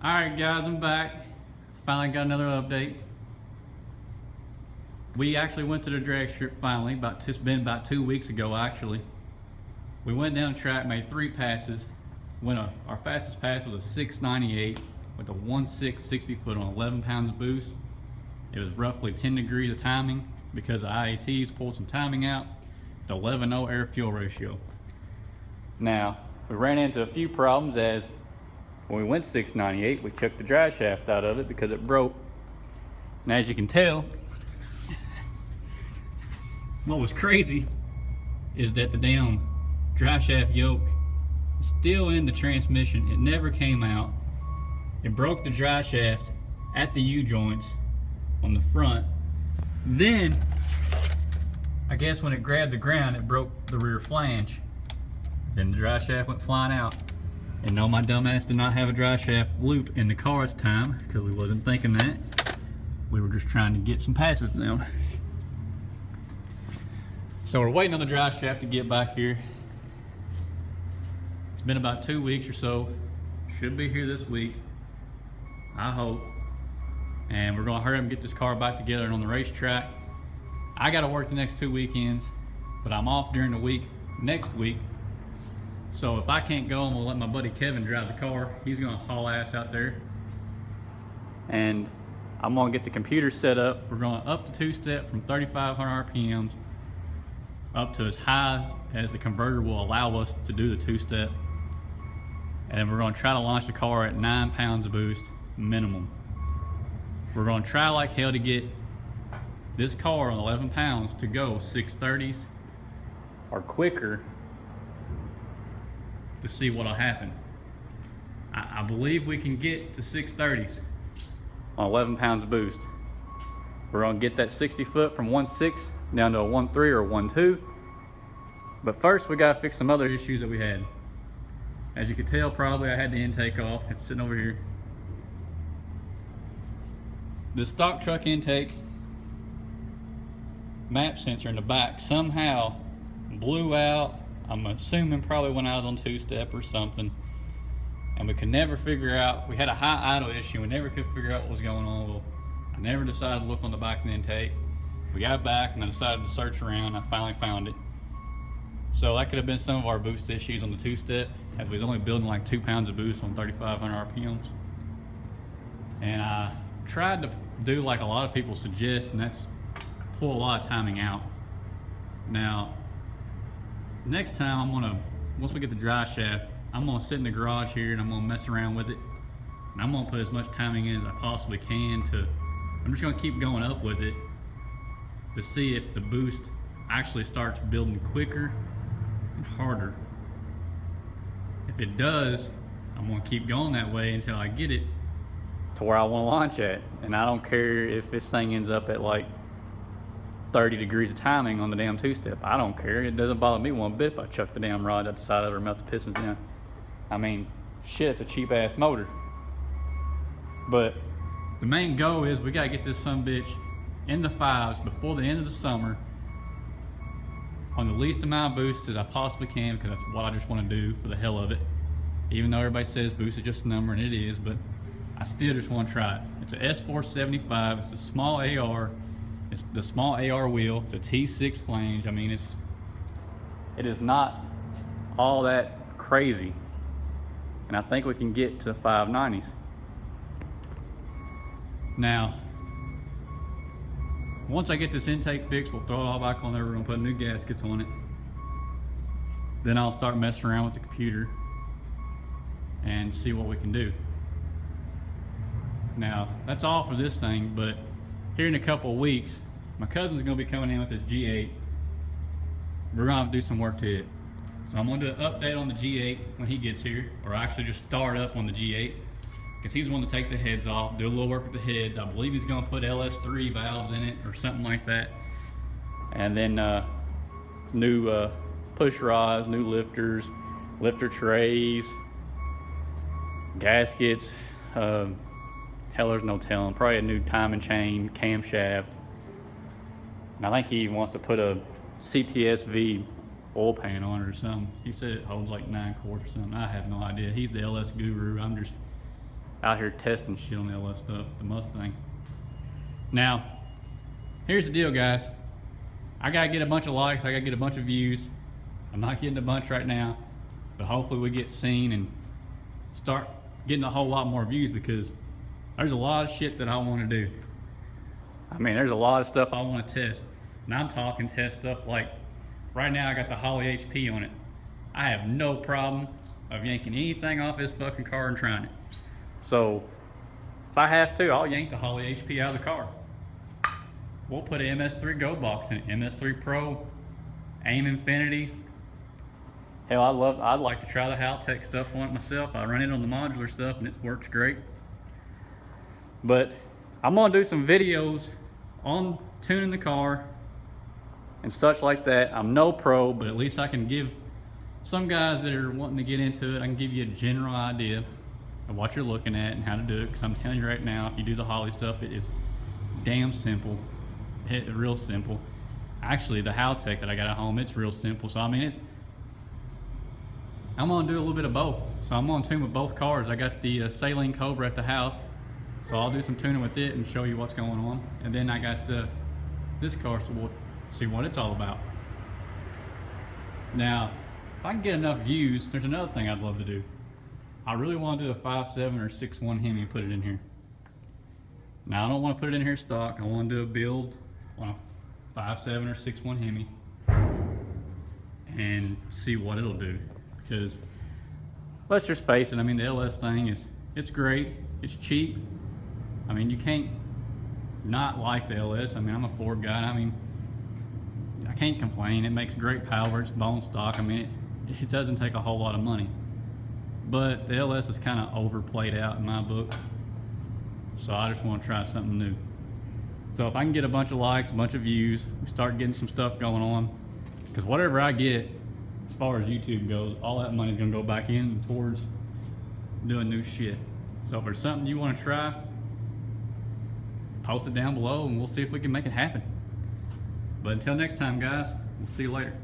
Alright guys, I'm back. Finally got another update. We actually went to the drag strip finally. It's been about 2 weeks ago actually. We went down the track, made 3 passes. Our fastest pass was a 698 with a 1.6 60 foot on 11 pounds boost. It was roughly 10 degrees of timing because the IATs pulled some timing out. The 11.0 air fuel ratio. Now, we ran into a few problems as when we went 698, we took the drive shaft out of it because it broke. And as you can tell, what was crazy is that the damn drive shaft yoke is still in the transmission. It never came out. It broke the drive shaft at the U-joints on the front. Then, I guess when it grabbed the ground, it broke the rear flange. Then the drive shaft went flying out. And no, my dumb ass did not have a drive shaft loop in the car at the time because we wasn't thinking that. We were just trying to get some passes down. So we're waiting on the drive shaft to get back here. It's been about 2 weeks or so. Should be here this week, I hope. And we're gonna hurry up and get this car back together and on the racetrack. I gotta work the next 2 weekends, but I'm off during the week next week. So if I can't go, I'm gonna let my buddy Kevin drive the car. He's gonna haul ass out there. And I'm gonna get the computer set up. We're gonna up the two-step from 3,500 RPMs up to as high as the converter will allow us to do the two-step. And we're gonna try to launch the car at 9 pounds of boost minimum. We're gonna try like hell to get this car on 11 pounds to go 630s or quicker to see what'll happen. I believe we can get to 630s on 11 pounds of boost. We're gonna get that 60 foot from 1.6 down to a 1.3 or 1.2. But first we gotta fix some other issues that we had. As you can tell, probably I had the intake off. It's sitting over here. The stock truck intake map sensor in the back somehow blew out. I'm assuming probably when I was on two-step or something. And we could never figure out, we had a high idle issue. We never could figure out what was going on. Well, I never decided to look on the back of the intake. We got back and I decided to search around. I finally found it. So that could have been some of our boost issues on the two-step, as we was only building like 2 pounds of boost on 3,500 RPMs. And I tried to do like a lot of people suggest, and that's pull a lot of timing out. Now, next time once we get the drive shaft, I'm gonna sit in the garage here and I'm gonna mess around with it. And I'm gonna put as much timing in as I possibly can I'm just gonna keep going up with it to see if the boost actually starts building quicker and harder. If it does, I'm gonna keep going that way until I get it to where I wanna launch at. And I don't care if this thing ends up at like 30 degrees of timing on the damn two-step. I don't care. It doesn't bother me one bit if I chuck the damn rod out the side of it or melt the pistons in. I mean, shit, it's a cheap ass motor. But the main goal is we gotta get this sumbitch in the 5s before the end of the summer on the least amount of boost as I possibly can, because that's what I just want to do for the hell of it. Even though everybody says boost is just a number, and it is, but I still just want to try it. It's a S475. It's a small AR. It's the small AR wheel. It's a T6 flange. I mean, it is not all that crazy. And I think we can get to 590s. Now, once I get this intake fixed, we'll throw it all back on there. We're gonna put new gaskets on it. Then I'll start messing around with the computer and see what we can do. Now, that's all for this thing, but here in a couple of weeks, my cousin's gonna be coming in with his G8. We're gonna have to do some work to it. So I'm gonna do an update on the G8 when he gets here, or actually just start up on the G8, because he's the one to take the heads off, do a little work with the heads. I believe he's gonna put LS3 valves in it or something like that. And then new push rods, new lifters, lifter trays, gaskets, hell, there's no telling. Probably a new timing chain, camshaft. And I think he wants to put a CTSV oil pan on it or something. He said it holds like 9 quarts or something. I have no idea. He's the LS guru. I'm just out here testing shit on the LS stuff, the Mustang. Now, here's the deal, guys. I gotta get a bunch of likes, I gotta get a bunch of views. I'm not getting a bunch right now, but hopefully we get seen and start getting a whole lot more views, because there's a lot of shit that I want to do. I mean, there's a lot of stuff I want to test. And I'm talking test stuff like, right now I got the Holley HP on it. I have no problem of yanking anything off this fucking car and trying it. So, if I have to, I'll yank the Holley HP out of the car. We'll put an MS3 Go box in it, MS3 Pro, AIM Infinity. Hell, I'd like to try the Haltech stuff on it myself. I run it on the modular stuff and it works great. But I'm gonna do some videos on tuning the car and such like that. I'm no pro, but at least I can give some guys that are wanting to get into it, I can give you a general idea of what you're looking at and how to do it. Because I'm telling you right now, if you do the Holley stuff, it is damn simple. It's real simple. Actually, the Haltech that I got at home, it's real simple. So I mean, I'm gonna do a little bit of both. So I'm gonna tune with both cars. I got the Saline Cobra at the house, so I'll do some tuning with it and show you what's going on. And then I got this car, so we'll see what it's all about. Now, if I can get enough views, there's another thing I'd love to do. I really want to do a 5.7 or 6.1 Hemi and put it in here. Now, I don't want to put it in here stock. I want to do a build on a 5.7 or 6.1 Hemi and see what it'll do. Because let's just face it, I mean, the LS thing it's great, it's cheap. I mean, you can't not like the LS. I mean, I'm a Ford guy. I mean, I can't complain. It makes great power. It's bone stock. I mean, it doesn't take a whole lot of money. But the LS is kind of overplayed out in my book. So I just want to try something new. So if I can get a bunch of likes, a bunch of views, we start getting some stuff going on. Because whatever I get, as far as YouTube goes, all that money is going to go back in towards doing new shit. So if there's something you want to try, post it down below and we'll see if we can make it happen. But until next time, guys, we'll see you later.